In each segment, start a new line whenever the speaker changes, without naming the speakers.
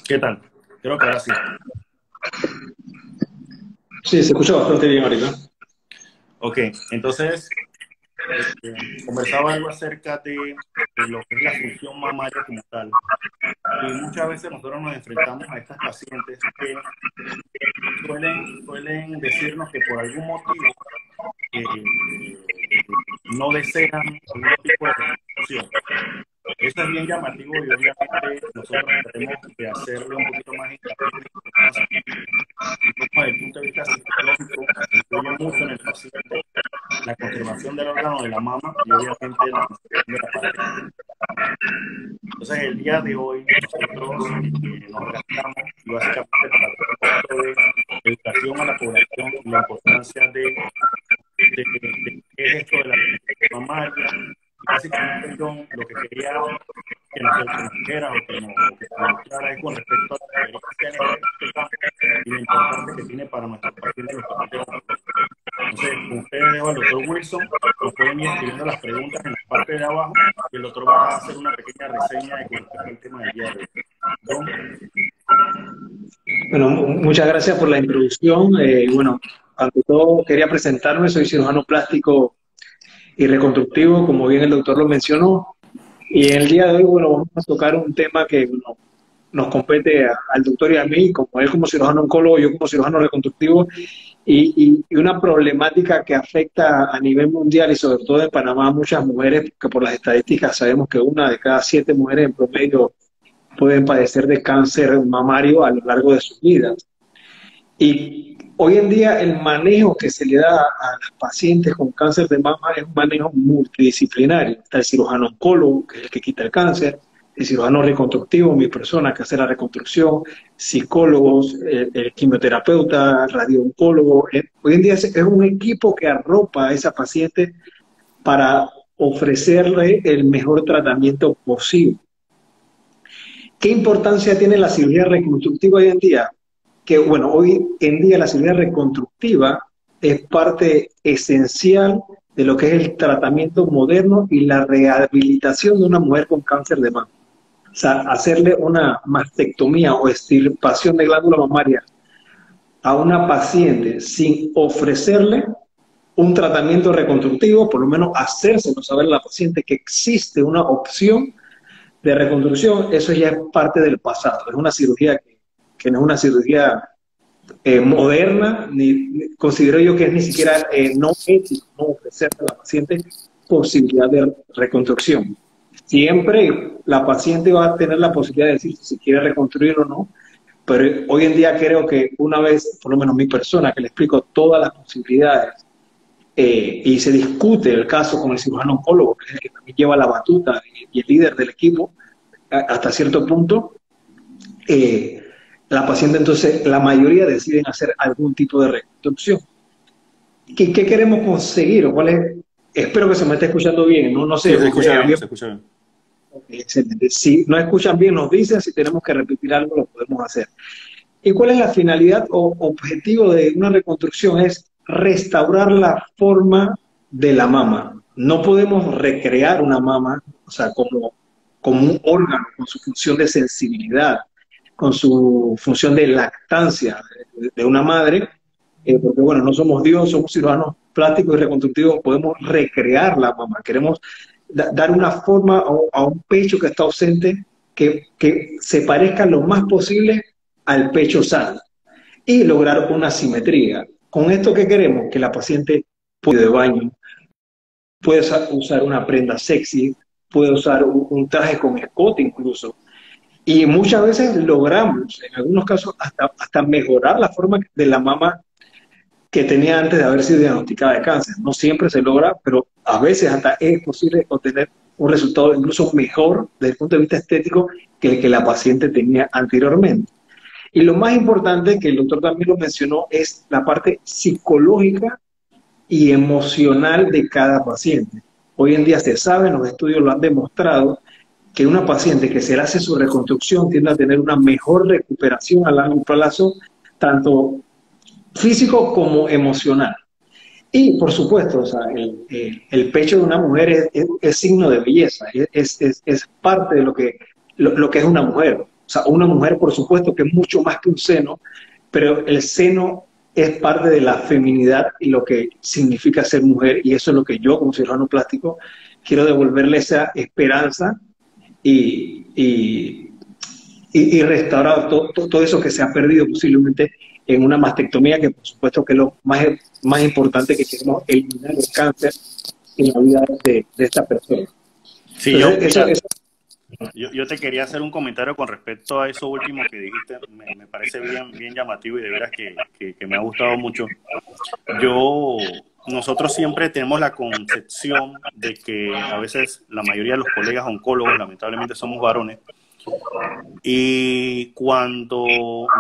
¿Qué tal? Creo que ahora sí.
Sí, se escucha bastante bien ahorita.
Ok, entonces conversaba algo acerca de lo que es la función mamaria como tal. Y muchas veces nosotros nos enfrentamos a estas pacientes que suelen decirnos que por algún motivo no desean algún tipo de reconstrucción. Eso es bien llamativo y obviamente nosotros tenemos que hacerle un poquito más hincapié en la importancia. Desde el punto de vista psicológico, influye mucho en el paciente la conservación del órgano de la mama y obviamente la conservación de la pareja. Entonces, el día de hoy nosotros nos organizamos y básicamente para dar un poquito de educación a la población y la importancia de qué es esto de la reconstrucción mamaria. Y básicamente, John, lo que quería que nos dijeras o que nos mostrara es con respecto a la experiencia en este campo y la importancia que tiene para nuestros pacientes los pacientes oncológicos. Entonces, con ustedes dejo al doctor Wilson, nos pueden ir escribiendo las preguntas en la parte de abajo y el doctor va a hacer una pequeña reseña de con respecto al tema del día de hoy. John,
Bueno, muchas gracias por la introducción. Bueno, ante todo quería presentarme, soy cirujano plástico y reconstructivo, como bien el doctor lo mencionó. Y en el día de hoy, bueno, vamos a tocar un tema que bueno, nos compete al doctor y a mí, como él como cirujano oncólogo, yo como cirujano reconstructivo, y una problemática que afecta a nivel mundial y sobre todo en Panamá a muchas mujeres, que por las estadísticas sabemos que una de cada 7 mujeres en promedio pueden padecer de cáncer mamario a lo largo de sus vidas. Y hoy en día el manejo que se le da a las pacientes con cáncer de mama es un manejo multidisciplinario. Está el cirujano oncólogo, que es el que quita el cáncer, el cirujano reconstructivo, mi persona que hace la reconstrucción, psicólogos, el quimioterapeuta, radiooncólogo. Hoy en día es un equipo que arropa a esa paciente para ofrecerle el mejor tratamiento posible. ¿Qué importancia tiene la cirugía reconstructiva hoy en día? Que bueno, hoy en día la cirugía reconstructiva es parte esencial de lo que es el tratamiento moderno y la rehabilitación de una mujer con cáncer de mama. O sea, hacerle una mastectomía o extirpación de glándula mamaria a una paciente sin ofrecerle un tratamiento reconstructivo, por lo menos hacérselo saber a la paciente que existe una opción de reconstrucción, eso ya es parte del pasado. Es una cirugía que no es una cirugía moderna, ni considero yo que es ni siquiera no ético no ofrecerle a la paciente posibilidad de reconstrucción. Siempre la paciente va a tener la posibilidad de decir si quiere reconstruir o no, pero hoy en día creo que una vez, por lo menos mi persona, que le explico todas las posibilidades y se discute el caso con el cirujano oncólogo, que es el que también lleva la batuta y el líder del equipo, hasta cierto punto, eh, la paciente entonces, la mayoría deciden hacer algún tipo de reconstrucción. ¿Qué queremos conseguir? ¿O cuál es? Espero que se me esté escuchando bien, no, no sé,
sí, se escucha bien,
bien.
se escucha bien.
Excelente. Si no escuchan bien, nos dicen, si tenemos que repetir algo, lo podemos hacer. ¿Y cuál es la finalidad o objetivo de una reconstrucción? Es restaurar la forma de la mama. No podemos recrear una mama, o sea, como un órgano con su función de sensibilidad, con su función de lactancia de una madre, porque bueno, no somos Dios, somos cirujanos plásticos y reconstructivos, podemos recrear la mama, queremos dar una forma a un pecho que está ausente que se parezca lo más posible al pecho sano y lograr una simetría. ¿Con esto qué queremos? Que la paciente puede ir de baño, puede usar una prenda sexy, puede usar un traje con escote incluso. Y muchas veces logramos, en algunos casos, hasta mejorar la forma de la mama que tenía antes de haber sido diagnosticada de cáncer. No siempre se logra, pero a veces hasta es posible obtener un resultado incluso mejor desde el punto de vista estético que el que la paciente tenía anteriormente. Y lo más importante, que el doctor también lo mencionó, es la parte psicológica y emocional de cada paciente. Hoy en día se sabe, los estudios lo han demostrado, que una paciente que se le hace su reconstrucción tiende a tener una mejor recuperación a largo plazo, tanto físico como emocional. Y por supuesto, o sea, el pecho de una mujer es signo de belleza, es parte de lo que es una mujer. O sea, una mujer, por supuesto, que es mucho más que un seno, pero el seno es parte de la feminidad y lo que significa ser mujer, y eso es lo que yo, como cirujano plástico, quiero devolverle esa esperanza y, y, y restaurar todo eso que se ha perdido posiblemente en una mastectomía, que por supuesto que es lo más importante, que queremos eliminar el cáncer en la vida de esta persona.
Sí,
Entonces,
yo te quería hacer un comentario con respecto a eso último que dijiste. Me parece bien llamativo y de veras que me ha gustado mucho. Nosotros siempre tenemos la concepción de que a veces la mayoría de los colegas oncólogos, lamentablemente somos varones, y cuando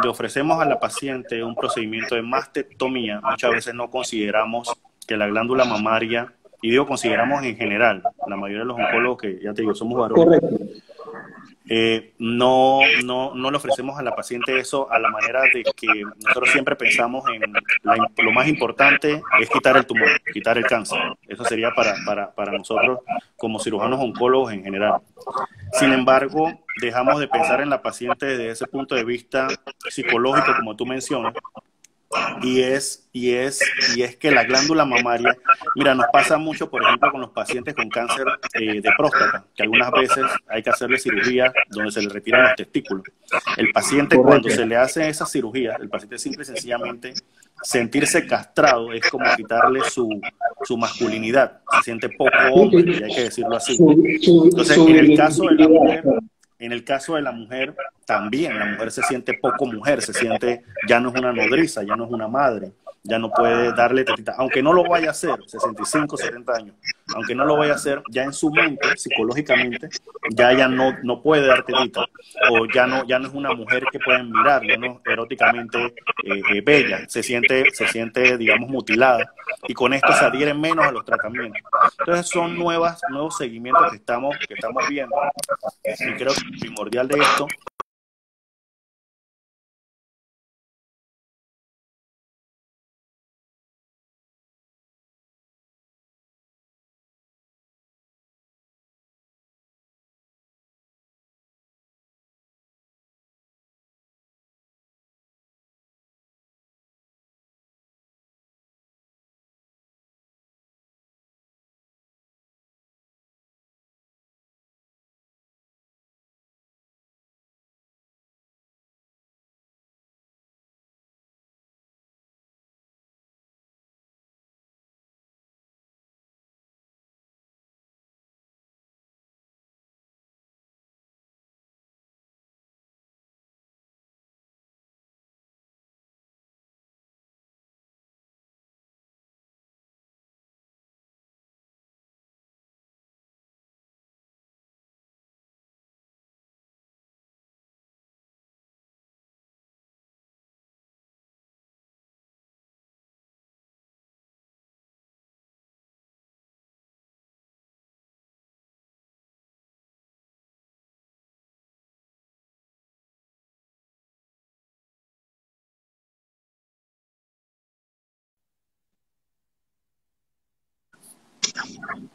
le ofrecemos a la paciente un procedimiento de mastectomía, muchas veces no consideramos que la glándula mamaria, y digo consideramos en general, la mayoría de los oncólogos que ya te digo somos varones, no le ofrecemos a la paciente eso a la manera de que nosotros siempre pensamos en lo más importante es quitar el tumor, quitar el cáncer. Eso sería para nosotros como cirujanos oncólogos en general. Sin embargo, dejamos de pensar en la paciente desde ese punto de vista psicológico, como tú mencionas, y es que la glándula mamaria, mira, nos pasa mucho, por ejemplo, con los pacientes con cáncer de próstata, que algunas veces hay que hacerle cirugía donde se le retiran los testículos. El paciente, cuando se le hace esa cirugía, el paciente simple y sencillamente sentirse castrado es como quitarle su masculinidad, se siente poco hombre, y hay que decirlo así. Entonces, en el caso de la mujer, también la mujer se siente poco mujer, ya no es una nodriza, ya no es una madre, ya no puede darle tetita, aunque no lo vaya a hacer, 65, 70 años, aunque no lo vaya a hacer, ya en su mente, psicológicamente, ya ella no puede dar tetita, o ya no es una mujer que pueden mirar, ya no es eróticamente bella, se siente, digamos, mutilada, y con esto se adhieren menos a los tratamientos. Entonces son nuevos seguimientos que estamos viendo, y creo que lo primordial de esto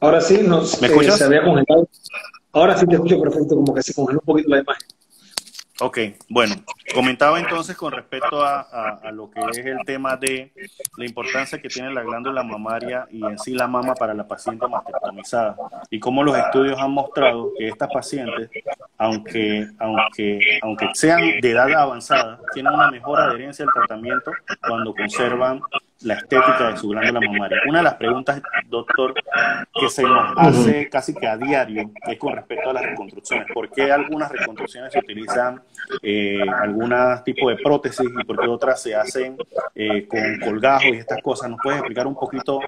ahora sí,
¿me escuchas?
se había congelado. Ahora sí te escucho perfecto, como que se congeló un poquito la imagen.
Ok, bueno, comentaba entonces con respecto a lo que es el tema de la importancia que tiene la glándula mamaria y en sí la mama para la paciente mastectomizada, y cómo los estudios han mostrado que estas pacientes, aunque sean de edad avanzada, tienen una mejor adherencia al tratamiento cuando conservan la estética de su glándula mamaria. Una de las preguntas, doctor, que se nos hace casi que a diario es con respecto a las reconstrucciones. ¿Por qué algunas reconstrucciones se utilizan algún tipo de prótesis y por qué otras se hacen con colgajos y estas cosas? ¿Nos puedes explicar un poquito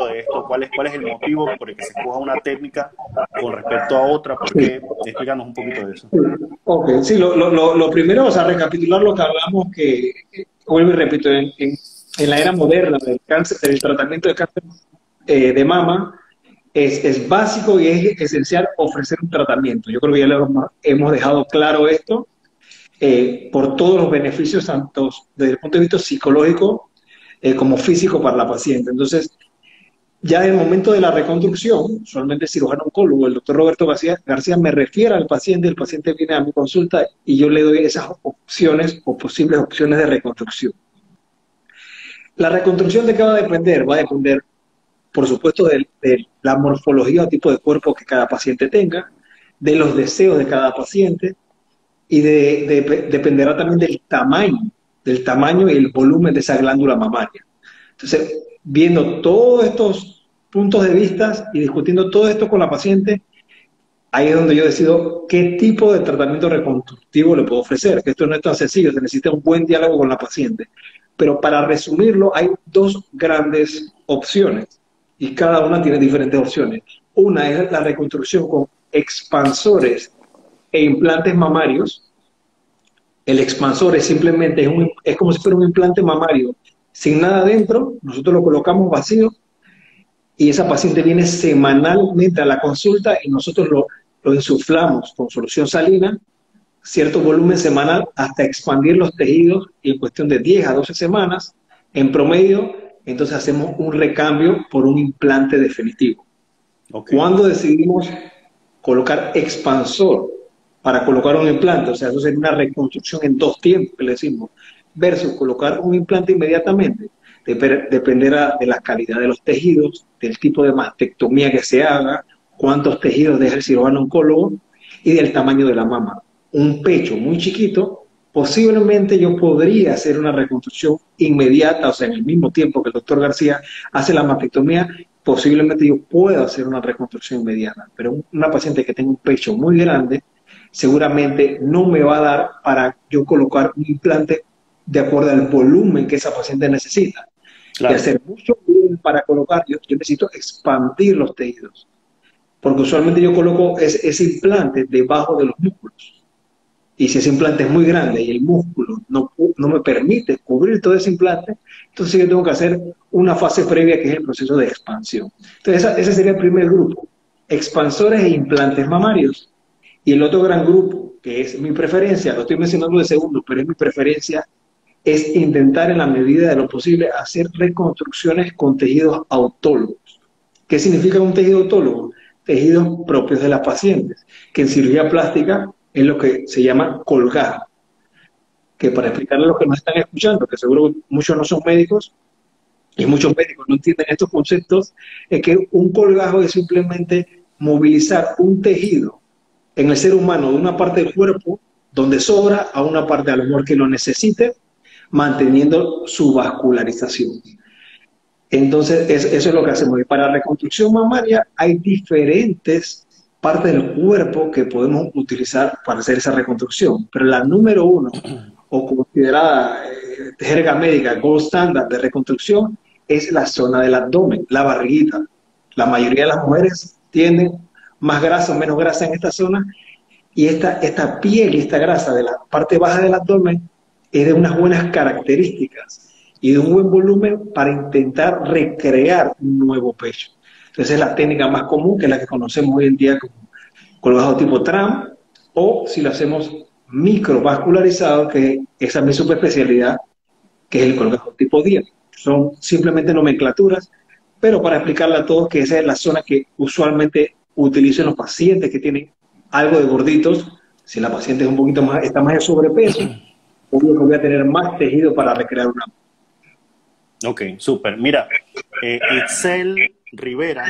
de esto? ¿Cuál es el motivo por el que se escoja una técnica con respecto a otra? ¿Por qué? Explícanos un poquito de eso.
Ok, sí, lo primero, o sea, recapitular lo que hablamos, que vuelvo y repito, en la era moderna del cáncer, del tratamiento de cáncer de mama, es básico y es esencial ofrecer un tratamiento. Yo creo que ya hemos dejado claro esto, por todos los beneficios, tanto desde el punto de vista psicológico como físico para la paciente. Entonces, Ya en el momento de la reconstrucción, usualmente el cirujano oncólogo, el doctor Roberto García, me refiere al paciente, el paciente viene a mi consulta y yo le doy esas opciones o posibles opciones de reconstrucción. La reconstrucción de qué va a depender, por supuesto, de la morfología o tipo de cuerpo que cada paciente tenga, de los deseos de cada paciente y dependerá también del tamaño y el volumen de esa glándula mamaria. Entonces, viendo todos estos puntos de vista y discutiendo todo esto con la paciente, ahí es donde yo decido qué tipo de tratamiento reconstructivo le puedo ofrecer, que esto no es tan sencillo, se necesita un buen diálogo con la paciente. Pero para resumirlo, hay dos grandes opciones y cada una tiene diferentes opciones. Una es la reconstrucción con expansores e implantes mamarios. El expansor es simplemente, es como si fuera un implante mamario sin nada adentro, nosotros lo colocamos vacío y esa paciente viene semanalmente a la consulta y nosotros lo insuflamos con solución salina, cierto volumen semanal hasta expandir los tejidos y en cuestión de 10 a 12 semanas, en promedio, entonces hacemos un recambio por un implante definitivo. Okay. Cuando decidimos colocar expansor para colocar un implante, o sea, eso sería una reconstrucción en 2 tiempos, que le decimos, versus colocar un implante inmediatamente, dependerá de la calidad de los tejidos, del tipo de mastectomía que se haga, cuántos tejidos deja el cirujano oncólogo y del tamaño de la mama. Un pecho muy chiquito, posiblemente yo podría hacer una reconstrucción inmediata, o sea, en el mismo tiempo que el doctor García hace la mastectomía, posiblemente yo pueda hacer una reconstrucción inmediata. Pero una paciente que tenga un pecho muy grande, seguramente no me va a dar para yo colocar un implante de acuerdo al volumen que esa paciente necesita. Claro. Y hacer mucho volumen para colocar, yo necesito expandir los tejidos. Porque usualmente yo coloco ese implante debajo de los músculos. Y si ese implante es muy grande y el músculo no me permite cubrir todo ese implante, entonces yo tengo que hacer una fase previa que es el proceso de expansión. Entonces ese sería el primer grupo, expansores e implantes mamarios. Y el otro gran grupo, que es mi preferencia, lo estoy mencionando de segundo, pero es mi preferencia, es intentar en la medida de lo posible hacer reconstrucciones con tejidos autólogos. ¿Qué significa un tejido autólogo? Tejidos propios de las pacientes, que en cirugía plástica es lo que se llama colgajo, que para explicarle a los que nos están escuchando, que seguro muchos no son médicos, y muchos médicos no entienden estos conceptos, es que un colgajo es simplemente movilizar un tejido en el ser humano de una parte del cuerpo donde sobra a una parte a lo mejor que lo necesite, manteniendo su vascularización. Entonces, eso es lo que hacemos. Y para reconstrucción mamaria hay diferentes partes del cuerpo que podemos utilizar para hacer esa reconstrucción. Pero la número uno, o considerada jerga médica, gold standard de reconstrucción, es la zona del abdomen, la barriguita. La mayoría de las mujeres tienen más grasa o menos grasa en esta zona, y esta piel y esta grasa de la parte baja del abdomen es de unas buenas características y de un buen volumen para intentar recrear un nuevo pecho. Entonces es la técnica más común, que es la que conocemos hoy en día como colgajo tipo tram, o si lo hacemos microvascularizado, que esa es mi subespecialidad, que es el colgajo tipo 10. Son simplemente nomenclaturas, pero para explicarle a todos que esa es la zona que usualmente utilizo en los pacientes que tienen algo de gorditos. Si la paciente es un poquito más, está más de sobrepeso, obvio que voy a tener más tejido para recrear una.
Ok, súper. Mira, Itzel Rivera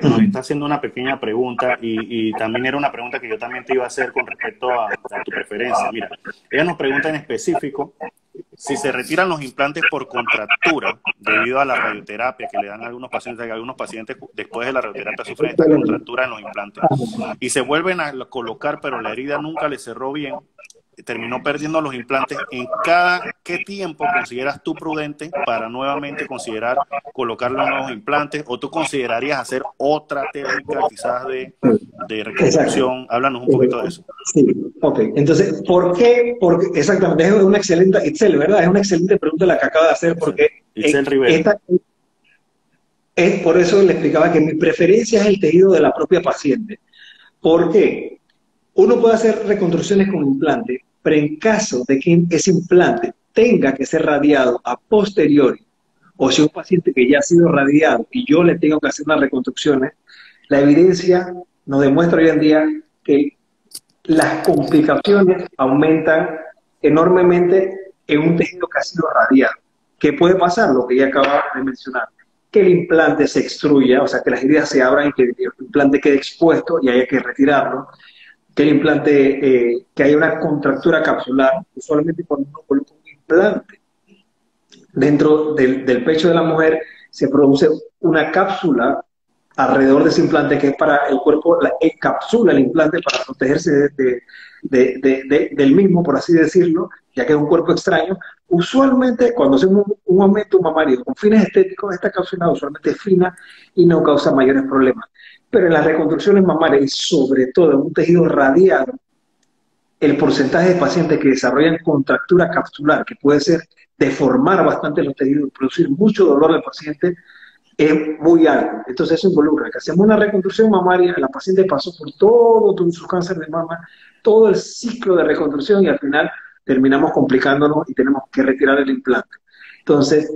nos está haciendo una pequeña pregunta y también era una pregunta que yo también te iba a hacer con respecto a tu preferencia. Mira, ella nos pregunta en específico si se retiran los implantes por contractura debido a la radioterapia que le dan a algunos pacientes después de la radioterapia sufren esta contractura en los implantes y se vuelven a colocar pero la herida nunca le cerró bien, terminó perdiendo los implantes. ¿En qué tiempo consideras tú prudente para nuevamente considerar colocarle nuevos implantes, o tú considerarías hacer otra técnica quizás de reconstrucción? Exacto. Háblanos un poquito de eso.
Sí, ok. Entonces, ¿por qué? Porque, exactamente, es una excelente, Itzel, ¿verdad? Es una excelente pregunta la que acaba de hacer, porque
Itzel Rivera.
Es por eso le explicaba que mi preferencia es el tejido de la propia paciente. ¿Por qué? Uno puede hacer reconstrucciones con implante, pero en caso de que ese implante tenga que ser radiado a posteriori o si un paciente que ya ha sido radiado y yo le tengo que hacer unas reconstrucciones, la evidencia nos demuestra hoy en día que las complicaciones aumentan enormemente en un tejido que ha sido radiado. ¿Qué puede pasar? Lo que ya acababa de mencionar, que el implante se extruya, o sea, que las heridas se abran y que el implante quede expuesto y haya que retirarlo, que el implante, que haya una contractura capsular. Usualmente cuando uno coloca un implante dentro del pecho de la mujer, se produce una cápsula alrededor de ese implante que es para el cuerpo, encapsula el implante para protegerse del mismo, por así decirlo, ya que es un cuerpo extraño. Usualmente cuando hacemos un aumento mamario con fines estéticos, esta cápsula usualmente es fina y no causa mayores problemas. Pero en las reconstrucciones mamarias y sobre todo en un tejido radiado, el porcentaje de pacientes que desarrollan contractura capsular, que puede ser deformar bastante los tejidos y producir mucho dolor al paciente, es muy alto. Entonces eso involucra que hacemos una reconstrucción mamaria, la paciente pasó por todo su cáncer de mama, todo el ciclo de reconstrucción y al final terminamos complicándonos y tenemos que retirar el implante. Entonces,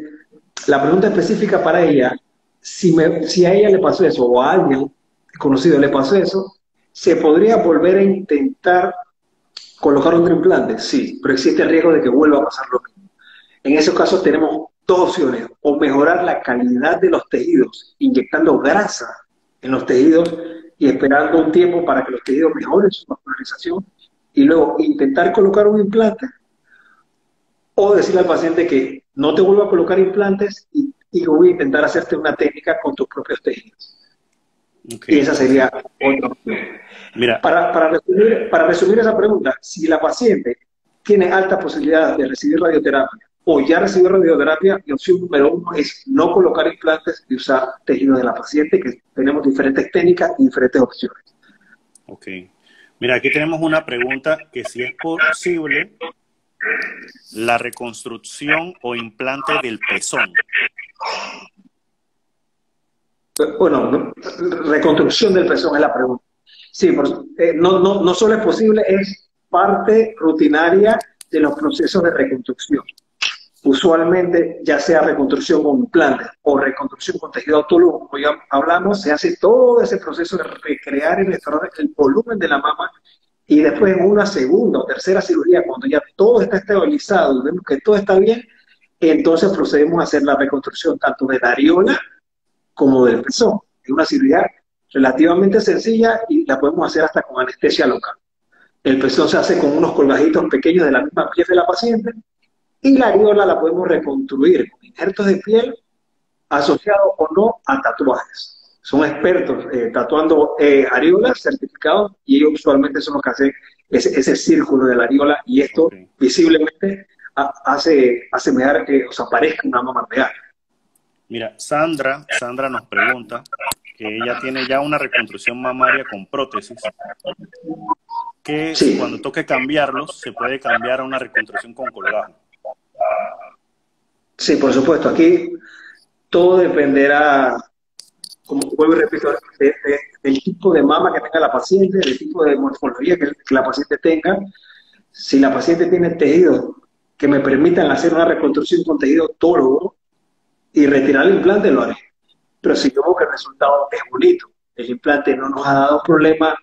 la pregunta específica para ella, si a ella le pasó eso o a alguien conocido le pasó eso, ¿se podría volver a intentar colocar otro implante? Sí, pero existe el riesgo de que vuelva a pasar lo mismo. En esos casos tenemos dos opciones: o mejorar la calidad de los tejidos, inyectando grasa en los tejidos y esperando un tiempo para que los tejidos mejoren su vascularización, y luego intentar colocar un implante, o decirle al paciente que no te vuelva a colocar implantes y voy a intentar hacerte una técnica con tus propios tejidos. Okay. Y esa sería otra opción.
Mira.
Para resumir esa pregunta, si la paciente tiene alta posibilidad de recibir radioterapia o ya recibió radioterapia, la opción número 1 es no colocar implantes y usar tejidos de la paciente, que tenemos diferentes técnicas y diferentes opciones.
Ok. Mira, aquí tenemos una pregunta que si es posible la reconstrucción o implante del pezón.
Bueno, reconstrucción del pezón es la pregunta. Sí, no solo es posible, es parte rutinaria de los procesos de reconstrucción. Usualmente, ya sea reconstrucción con implantes o reconstrucción con tejido autólogo, como ya hablamos, se hace todo ese proceso de recrear y restaurar el volumen de la mama, y después en una segunda o tercera cirugía, cuando ya todo está estabilizado, vemos que todo está bien, entonces procedemos a hacer la reconstrucción tanto de la areola como del pezón. Es una cirugía relativamente sencilla y la podemos hacer hasta con anestesia local. El pezón se hace con unos colgajitos pequeños de la misma piel de la paciente, y la areola la podemos reconstruir con injertos de piel asociados o no a tatuajes. Son expertos tatuando areolas certificados, y ellos usualmente son los que hacen ese círculo de la areola, y esto visiblemente hace mirar que os aparezca una mama real.
Mira, Sandra nos pregunta que ella tiene ya una reconstrucción mamaria con prótesis, que sí, cuando toque cambiarlos, se puede cambiar a una reconstrucción con colgado.
Sí, por supuesto. Aquí todo dependerá, como vuelvo y repito, del tipo de mama que tenga la paciente, del tipo de morfología que la paciente tenga. Si la paciente tiene tejidos que me permitan hacer una reconstrucción con tejido autólogo y retirar el implante, lo haré. Pero si yo veo que el resultado es bonito, el implante no nos ha dado problema,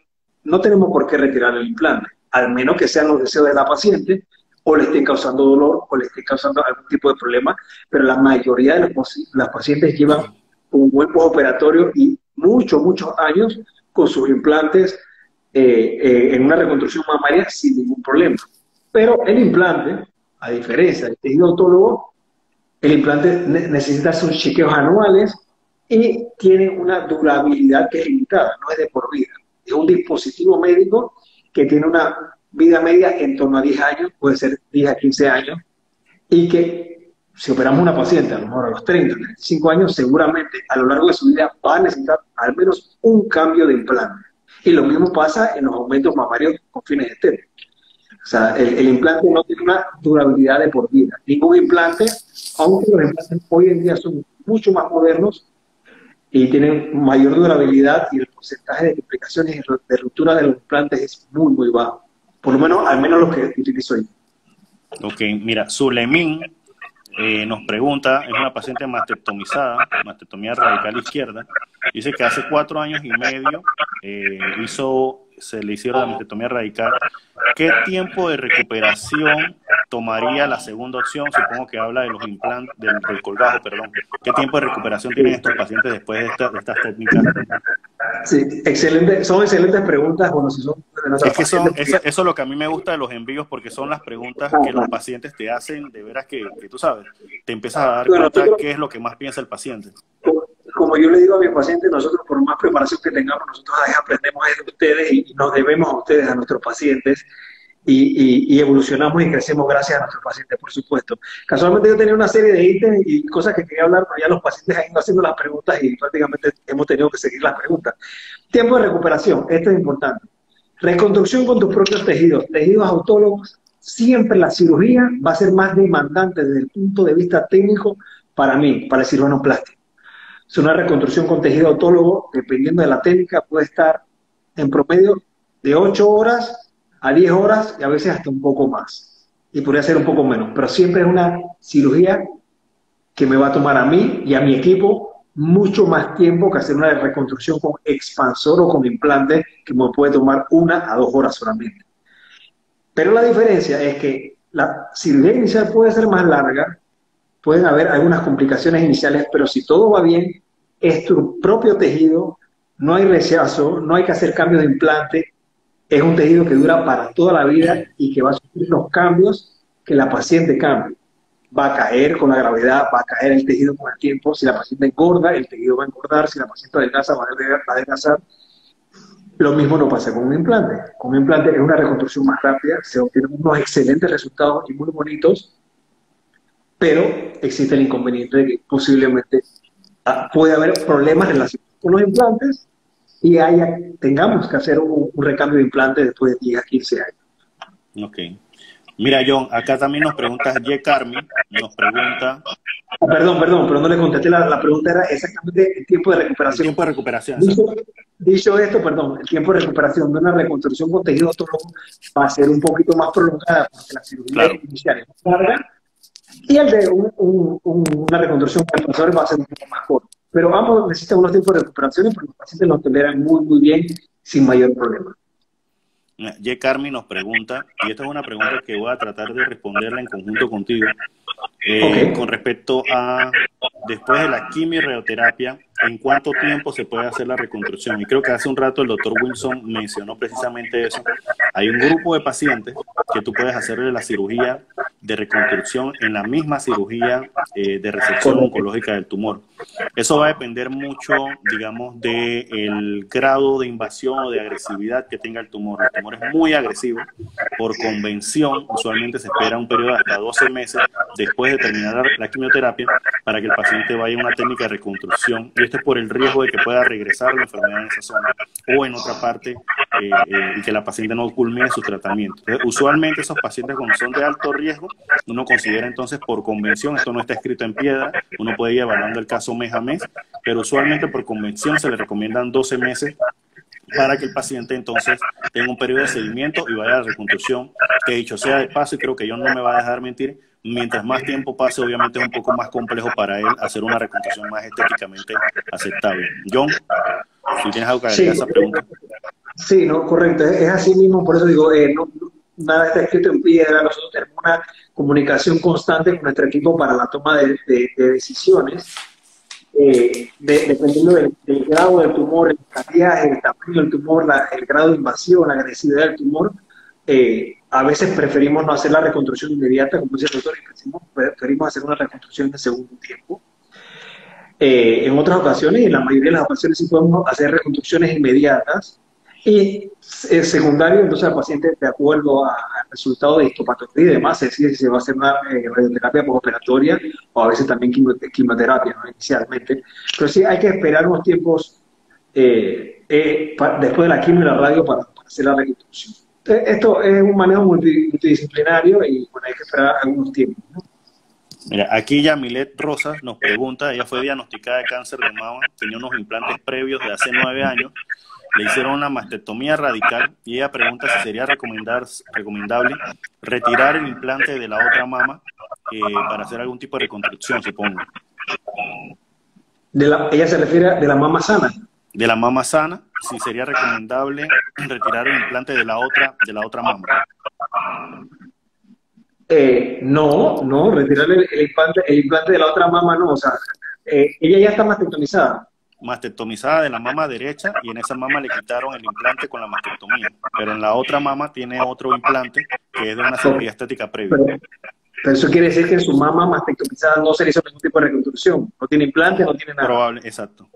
no tenemos por qué retirar el implante, al menos que sean los deseos de la paciente, o le estén causando dolor, o le estén causando algún tipo de problema. Pero la mayoría de las pacientes llevan un buen postoperatorio y muchos años con sus implantes en una reconstrucción mamaria sin ningún problema. Pero el implante, a diferencia del tejido autólogo, el implante necesita sus chequeos anuales y tiene una durabilidad que es limitada, no es de por vida. Es un dispositivo médico que tiene una vida media en torno a 10 años, puede ser 10 a 15 años, y que si operamos a una paciente a lo mejor a los 30, 35 años, seguramente a lo largo de su vida va a necesitar al menos un cambio de implante. Y lo mismo pasa en los aumentos mamarios con fines estéticos. O sea, el implante no tiene una durabilidad de por vida. Ningún implante, aunque los implantes hoy en día son mucho más modernos y tienen mayor durabilidad, y el porcentaje de complicaciones y de ruptura de los implantes es muy bajo. Por lo menos, al menos lo que utilizo yo.
Ok, mira, Zulemín nos pregunta, es una paciente mastectomizada, mastectomía radical izquierda, dice que hace 4 años y medio se le hicieron la mastectomía radical. ¿Qué tiempo de recuperación tomaría la segunda opción? Supongo que habla de los implantes, del colgajo, perdón. ¿Qué tiempo de recuperación tienen estos pacientes después de estas técnicas?
Sí, excelente, son excelentes preguntas. Bueno, si son de nuestras
Es que
pacientes.
eso es lo que a mí me gusta de los envíos, porque son las preguntas que los pacientes te hacen, de veras que tú sabes, te empiezas a dar
Bueno,
cuenta
nosotros,
qué es lo que más piensa el paciente.
como yo le digo a mis pacientes, nosotros por más preparación que tengamos, nosotros aprendemos de ustedes y nos debemos a ustedes, a nuestros pacientes, y evolucionamos y crecemos gracias a nuestros pacientes, por supuesto. Casualmente yo tenía una serie de ítems y cosas que quería hablar, pero ya los pacientes han ido haciendo las preguntas y prácticamente hemos tenido que seguir las preguntas. Tiempo de recuperación, esto es importante. Reconstrucción con tus propios tejidos, tejidos autólogos. Siempre la cirugía va a ser más demandante desde el punto de vista técnico para mí, para el cirujano plástico. Es una reconstrucción con tejido autólogo, dependiendo de la técnica, puede estar en promedio de 8 horas a 10 horas y a veces hasta un poco más. Y podría ser un poco menos, pero siempre es una cirugía que me va a tomar a mí y a mi equipo mucho más tiempo que hacer una reconstrucción con expansor o con implante que me puede tomar 1 a 2 horas solamente. Pero la diferencia es que la cirugía inicial puede ser más larga, pueden haber algunas complicaciones iniciales, pero si todo va bien, es tu propio tejido, no hay rechazo, no hay que hacer cambios de implante, es un tejido que dura para toda la vida y que va a sufrir los cambios que la paciente cambie. Va a caer con la gravedad, va a caer el tejido con el tiempo, si la paciente engorda, el tejido va a engordar, si la paciente adelgaza, va a adelgazar. Lo mismo no pasa con un implante. Con un implante es una reconstrucción más rápida, se obtienen unos excelentes resultados y muy bonitos, pero existe el inconveniente de que posiblemente puede haber problemas relacionados con los implantes y tengamos que hacer un recambio de implante después de 10 a 15 años.
Ok. Mira, John, acá también nos pregunta Ye Carmi, nos pregunta...
Perdón, pero no le contesté, la pregunta era exactamente el tiempo de recuperación.
El tiempo de recuperación,
Dicho esto, perdón, el tiempo de recuperación de una reconstrucción con tejido autólogo va a ser un poquito más prolongada porque la cirugía inicial es más larga y el de una reconstrucción con expansores va a ser un poco más corto. Pero ambos necesitan unos tiempos de recuperación porque los pacientes los toleran muy, muy bien sin mayor problema.
Ye Carmi nos pregunta, y esta es una pregunta que voy a tratar de responderla en conjunto contigo, con respecto a, después de la quimio y radioterapia, ¿en cuánto tiempo se puede hacer la reconstrucción? Y creo que hace un rato el doctor Wilson mencionó precisamente eso. Hay un grupo de pacientes que tú puedes hacerle la cirugía de reconstrucción en la misma cirugía de resección oncológica del tumor. Eso va a depender mucho, digamos, del grado de invasión o de agresividad que tenga el tumor. El tumor es muy agresivo. Por convención, usualmente se espera un periodo de hasta 12 meses después de terminar la quimioterapia para que el paciente vaya a una técnica de reconstrucción. Y esto es por el riesgo de que pueda regresar la enfermedad en esa zona o en otra parte y que la paciente no culmine su tratamiento. Entonces, usualmente esos pacientes cuando son de alto riesgo, uno considera entonces por convención, esto no está escrito en piedra, uno puede ir evaluando el caso mes a mes, pero usualmente por convención se le recomiendan 12 meses para que el paciente entonces tenga un periodo de seguimiento y vaya a la reconstrucción, que dicho sea de paso, y creo que John no me va a dejar mentir, mientras más tiempo pase, obviamente es un poco más complejo para él hacer una reconstrucción más estéticamente aceptable. John, si tienes algo que agregar a esa pregunta.
Sí, no, correcto, es así mismo, por eso digo, nada está escrito en piedra, nosotros tenemos una comunicación constante con nuestro equipo para la toma de decisiones, dependiendo del grado del tumor, el cantidad, el tamaño del tumor, el grado de invasión, la agresividad del tumor. A veces preferimos no hacer la reconstrucción inmediata, como dice el doctor, y preferimos hacer una reconstrucción de segundo tiempo. En otras ocasiones, y en la mayoría de las ocasiones, sí podemos hacer reconstrucciones inmediatas y secundario, entonces al paciente, de acuerdo al resultado de histopatología y demás, se decide si se va a hacer una radioterapia postoperatoria o a veces también quimioterapia, ¿no? Inicialmente. Pero sí hay que esperar unos tiempos después de la quimio y la radio para hacer la reconstrucción. Esto es un manejo multidisciplinario y bueno, hay que esperar algunos tiempos, ¿no?
Mira, aquí Yamilet Rosas nos pregunta, ella fue diagnosticada de cáncer de mama, tenía unos implantes previos de hace 9 años, le hicieron una mastectomía radical y ella pregunta si sería recomendable retirar el implante de la otra mama para hacer algún tipo de reconstrucción, supongo.
Ella se refiere de la mama sana.
De la mama sana, sí sería recomendable retirar el implante de la otra mama.
No, retirar el implante de la otra mama no, o sea, ella ya está mastectomizada.
Mastectomizada de la mama derecha, y en esa mama le quitaron el implante con la mastectomía, pero en la otra mama tiene otro implante que es de una cirugía estética previa.
Pero eso quiere decir que en su mama mastectomizada no se le hizo ningún tipo de reconstrucción, no tiene implante, no tiene nada.
Probable, exacto.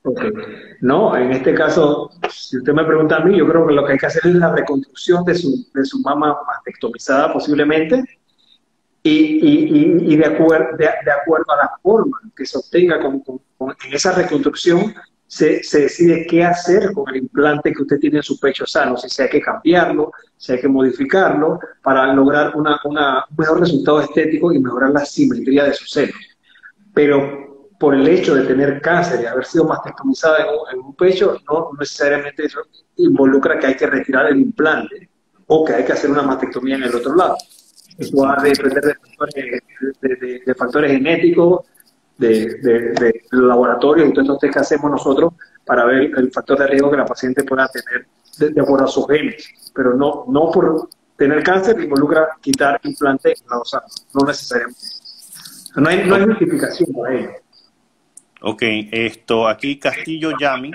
Okay. No, en este caso, si usted me pregunta a mí, yo creo que lo que hay que hacer es la reconstrucción de su mama mastectomizada posiblemente, y de acuerdo a la forma que se obtenga en esa reconstrucción, se decide qué hacer con el implante que usted tiene en su pecho sano, si hay que cambiarlo, si hay que modificarlo para lograr un mejor resultado estético y mejorar la simetría de sus senos. Pero por el hecho de tener cáncer y haber sido mastectomizada en un pecho, no necesariamente eso involucra que hay que retirar el implante o que hay que hacer una mastectomía en el otro lado. Eso va a depender de factores genéticos, de laboratorio y todo esto que hacemos nosotros para ver el factor de riesgo que la paciente pueda tener de acuerdo a sus genes. Pero no por tener cáncer involucra quitar implante en la osada, no necesariamente. No hay justificación para ello.
Ok, aquí Castillo Yami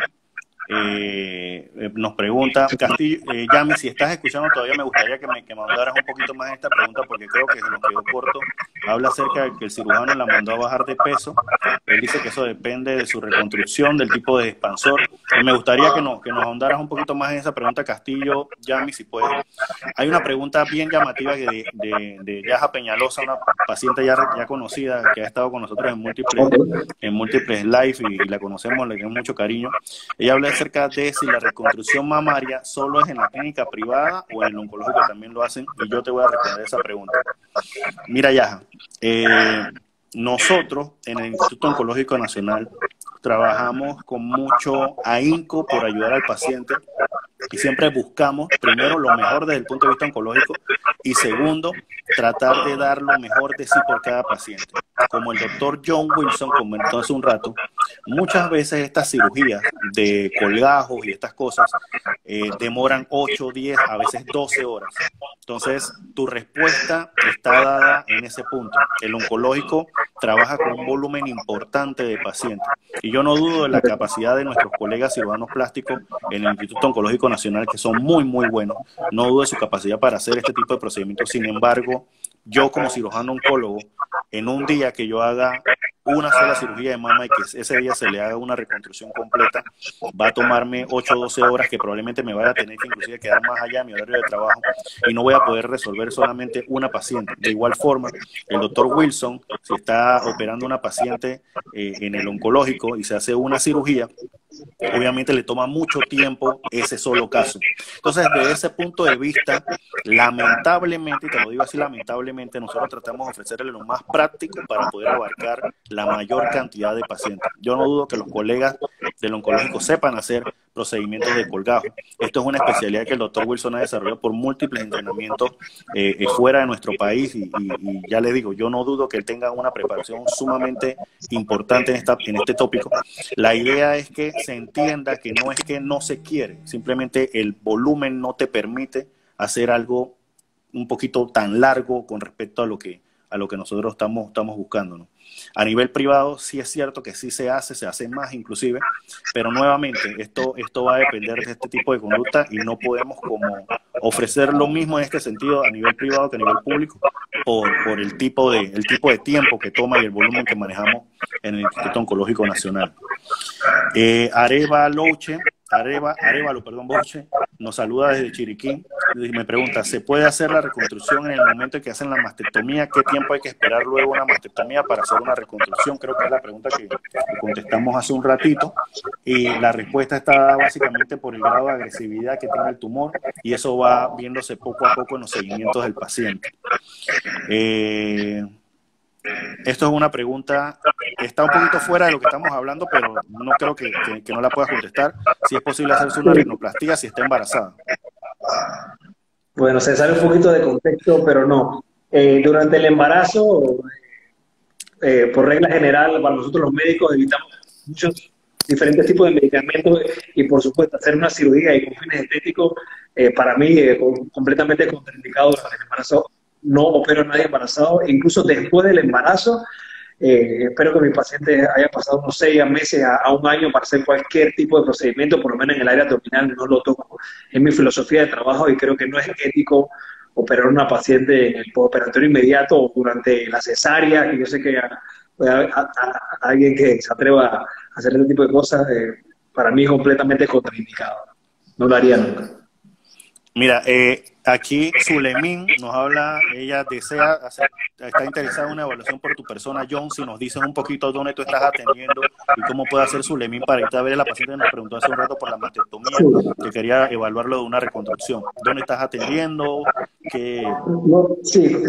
nos pregunta, Castillo, Yami, si estás escuchando todavía, me gustaría que me mandaras un poquito más esta pregunta, porque creo que se nos quedó corto. Habla acerca de que el cirujano la mandó a bajar de peso. Él dice que eso depende de su reconstrucción, del tipo de expansor. Y me gustaría que nos ahondaras un poquito más en esa pregunta, Castillo Yami, si puedes. Hay una pregunta bien llamativa de Yaja Peñalosa, una paciente ya conocida, que ha estado con nosotros en múltiples live, y la conocemos, le tenemos mucho cariño. Ella habla acerca de si la reconstrucción mamaria solo es en la clínica privada o en el oncológico también lo hacen, y yo te voy a responder esa pregunta. Mira, Yaja, nosotros en el Instituto Oncológico Nacional trabajamos con mucho ahínco por ayudar al paciente, y siempre buscamos, primero, lo mejor desde el punto de vista oncológico, y segundo, tratar de dar lo mejor de sí por cada paciente. Como el doctor John Wilson comentó hace un rato, muchas veces estas cirugías de colgajos y estas cosas demoran 8, 10, a veces 12 horas. Entonces, tu respuesta está dada en ese punto. El oncológico trabaja con un volumen importante de pacientes, y yo no dudo de la capacidad de nuestros colegas cirujanos plásticos en el Instituto Oncológico Nacional, que son muy, muy buenos. No dudo de su capacidad para hacer este tipo de procedimientos. Sin embargo, yo como cirujano oncólogo, en un día que yo haga una sola cirugía de mama y que ese día se le haga una reconstrucción completa, va a tomarme 8 o 12 horas, que probablemente me vaya a tener que inclusive quedar más allá de mi horario de trabajo, y no voy a poder resolver solamente una paciente. De igual forma, el doctor Wilson, si está operando una paciente en el oncológico y se hace una cirugía, obviamente le toma mucho tiempo ese solo caso. Entonces, desde ese punto de vista, lamentablemente, y te lo digo así, lamentablemente, nosotros tratamos de ofrecerle lo más práctico para poder abarcar la mayor cantidad de pacientes. Yo no dudo que los colegas del oncológico sepan hacer procedimientos de colgajo. Esto es una especialidad que el doctor Wilson ha desarrollado por múltiples entrenamientos fuera de nuestro país, y ya les digo, yo no dudo que él tenga una preparación sumamente importante en este tópico. La idea es que se entienda que no es que no se quiere, simplemente el volumen no te permite hacer algo un poquito tan largo con respecto a lo que nosotros estamos buscando, ¿no? A nivel privado sí es cierto que sí se hace más inclusive, pero nuevamente esto va a depender de este tipo de conducta, y no podemos como ofrecer lo mismo en este sentido a nivel privado que a nivel público por el tipo de tiempo que toma y el volumen que manejamos en el Instituto Oncológico Nacional. Arevalo, Boche, nos saluda desde Chiriquí y me pregunta, ¿se puede hacer la reconstrucción en el momento en que hacen la mastectomía? ¿Qué tiempo hay que esperar luego una mastectomía para hacer una reconstrucción? Creo que es la pregunta que contestamos hace un ratito, y la respuesta está básicamente por el grado de agresividad que tenga el tumor, y eso va viéndose poco a poco en los seguimientos del paciente. Esto es una pregunta que está un poquito fuera de lo que estamos hablando, pero no creo que no la puedas contestar. Si es posible hacerse una rinoplastia si está embarazada.
Bueno, se sale un poquito de contexto, pero no. Durante el embarazo, por regla general, para nosotros los médicos evitamos muchos diferentes tipos de medicamentos y, por supuesto, hacer una cirugía y con fines estéticos, para mí, completamente contraindicado durante el embarazo. No opero a nadie embarazado, incluso después del embarazo. Espero que mi paciente haya pasado unos 6 meses a un año para hacer cualquier tipo de procedimiento, por lo menos en el área abdominal no lo toco. Es mi filosofía de trabajo y creo que no es ético operar a una paciente en el postoperatorio inmediato o durante la cesárea, que yo sé que a alguien que se atreva a hacer este tipo de cosas, para mí es completamente contraindicado. No lo haría nunca.
Mira, aquí Zulemín nos habla, ella desea está interesada en una evaluación por tu persona, John. Si nos dices un poquito dónde tú estás atendiendo y cómo puede hacer Zulemín para irte a ver a la paciente que nos preguntó hace un rato por la mastectomía, que quería evaluarlo de una reconstrucción. ¿Dónde estás atendiendo?
Sí,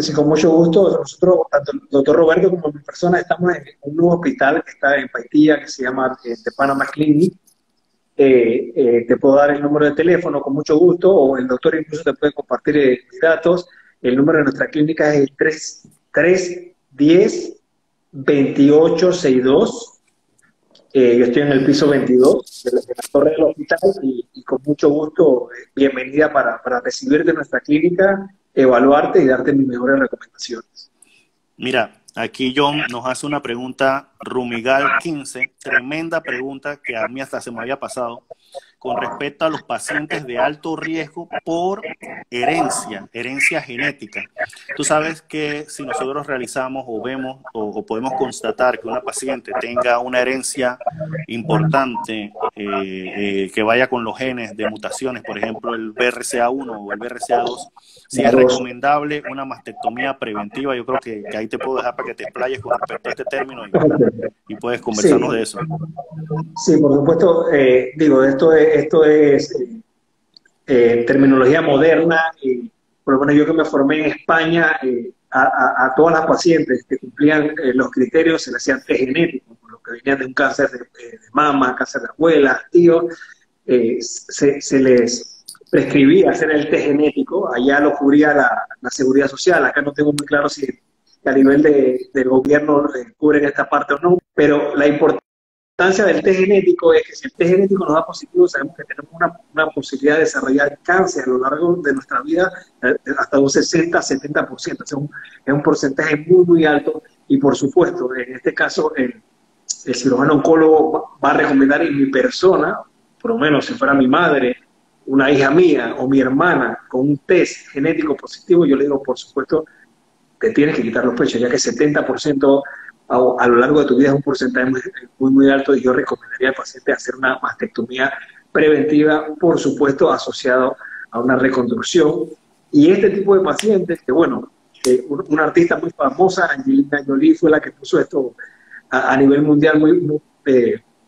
sí, con mucho gusto. Nosotros, tanto el doctor Roberto como mi persona, estamos en un nuevo hospital que está en Paitilla, que se llama The Panama Clinic. Te puedo dar el número de teléfono con mucho gusto, o el doctor incluso te puede compartir mis datos. El número de nuestra clínica es el 310-2862. Yo estoy en el piso 22 de la torre del hospital y con mucho gusto, bienvenida para recibirte en nuestra clínica, evaluarte y darte mis mejores recomendaciones.
Mira, aquí John nos hace una pregunta, Rumigal15, tremenda pregunta que a mí hasta se me había pasado, con respecto a los pacientes de alto riesgo por herencia genética. Tú sabes que si nosotros realizamos o vemos o podemos constatar que una paciente tenga una herencia importante que vaya con los genes de mutaciones, por ejemplo el BRCA1 o el BRCA2, si es recomendable una mastectomía preventiva. Yo creo que ahí te puedo dejar para que te explayes con respecto a este término y puedes conversarnos de eso.
Sí, por supuesto. Esto es terminología moderna. Por lo menos yo que me formé en España, a todas las pacientes que cumplían los criterios se les hacían test genéticos, por lo que venían de un cáncer de mama, cáncer de abuela, tío, se les prescribía hacer el test genético. Allá lo cubría la Seguridad Social. Acá no tengo muy claro si a nivel del gobierno cubren esta parte o no, pero la importancia del test genético es que si el test genético nos da positivo, sabemos que tenemos una posibilidad de desarrollar cáncer a lo largo de nuestra vida hasta un 60-70%. Es un porcentaje muy, muy alto y, por supuesto, en este caso, el cirujano oncólogo va a recomendar en mi persona, por lo menos si fuera mi madre, una hija mía o mi hermana con un test genético positivo, yo le digo, por supuesto, te tienes que quitar los pechos, ya que 70% a lo largo de tu vida es un porcentaje muy, muy alto, y yo recomendaría al paciente hacer una mastectomía preventiva, por supuesto, asociado a una reconstrucción. Y este tipo de pacientes, que bueno, una artista muy famosa, Angelina Jolie, fue la que puso esto a nivel mundial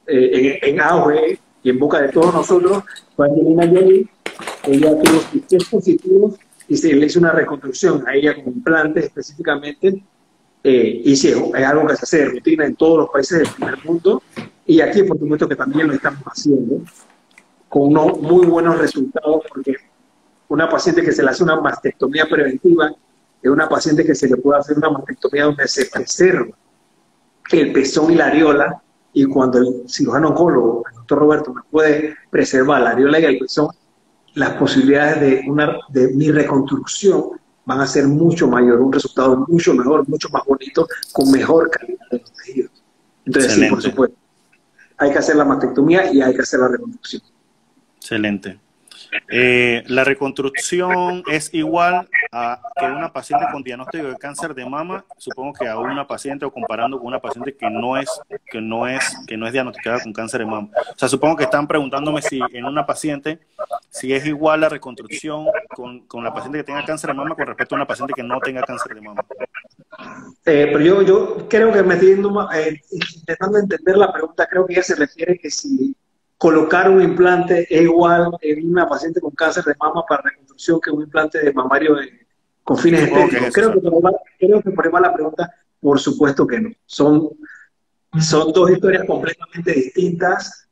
en auge y en boca de todos nosotros, fue Angelina Jolie. Ella tuvo sus test positivos y se le hizo una reconstrucción a ella con implantes específicamente, y sí, es algo que se hace de rutina en todos los países del primer mundo, y aquí por supuesto que también lo estamos haciendo con unos muy buenos resultados, porque una paciente que se le hace una mastectomía preventiva es una paciente que se le puede hacer una mastectomía donde se preserva el pezón y la areola, y cuando el cirujano oncólogo, el doctor Roberto, me puede preservar la areola y el pezón, las posibilidades de mi reconstrucción van a ser mucho mayor, un resultado mucho mejor, mucho más bonito, con mejor calidad de los tejidos. Entonces, excelente. Sí, por supuesto, hay que hacer la mastectomía y hay que hacer la reconstrucción.
Excelente. La reconstrucción es igual a que una paciente con diagnóstico de cáncer de mama, supongo que a una paciente, o comparando con una paciente que no es diagnosticada con cáncer de mama. O sea, supongo que están preguntándome si en una paciente, si es igual la reconstrucción con la paciente que tenga cáncer de mama con respecto a una paciente que no tenga cáncer de mama.
Pero yo creo que intentando entender la pregunta, creo que ella se refiere que si colocar un implante es igual en una paciente con cáncer de mama para reconstrucción que un implante de mamario con fines estéticos. Creo que por ahí va la pregunta. Por supuesto que no. Son dos historias completamente distintas.